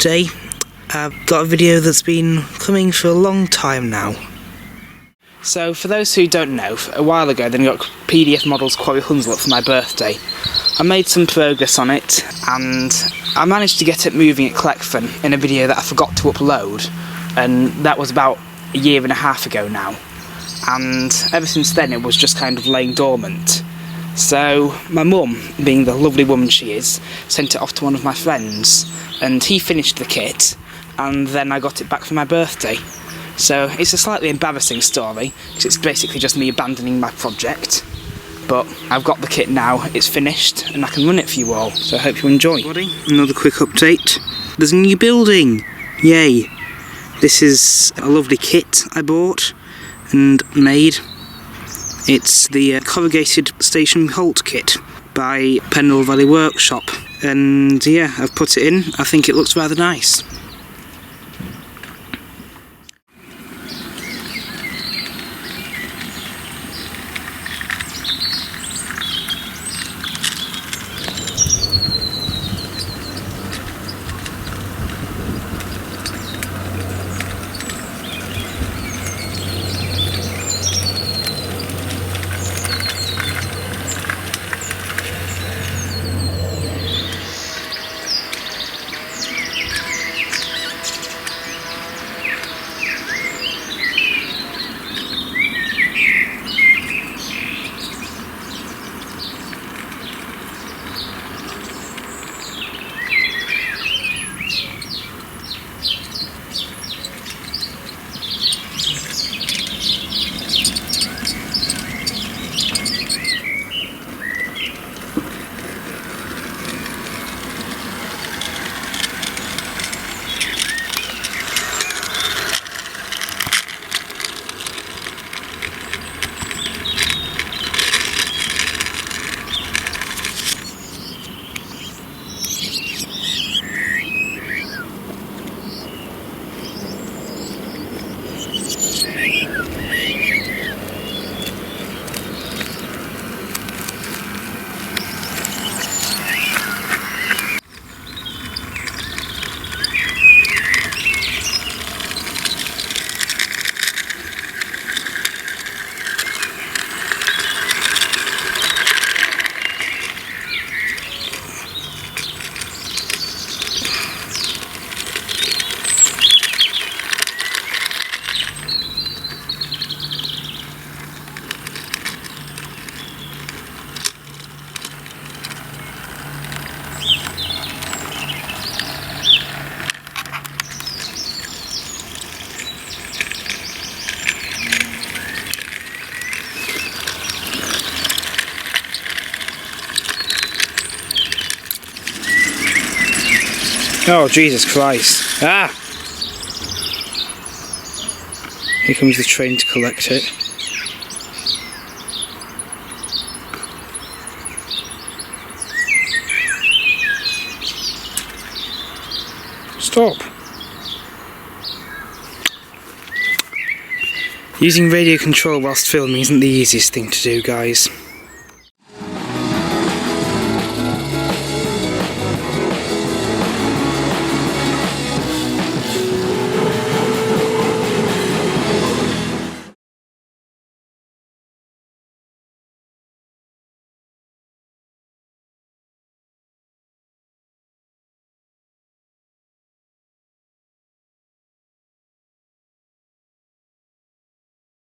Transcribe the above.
today. I've got a video that's been coming for a long time now. So for those who don't know, a while ago then I got PDF Models Quarry Hunslet for my birthday. I made some progress on it and I managed to get it moving at Cleckfen in a video that I forgot to upload, and that was about a year and a half ago now. And ever since then it was just kind of laying dormant. So my mum, being the lovely woman she is, sent it off to one of my friends and he finished the kit, and then I got it back for my birthday. So it's a slightly embarrassing story because it's basically just me abandoning my project, but I've got the kit now, it's finished and I can run it for you all, so I hope you enjoy. Another quick update. There's a new building! Yay! This is a lovely kit I bought and made. It's the corrugated station halt kit by Pendle Valley Workshop, and yeah, I've put it in. I think it looks rather nice. Oh, Jesus Christ. Ah! Here comes the train to collect it. Stop. Using radio control whilst filming isn't the easiest thing to do, guys.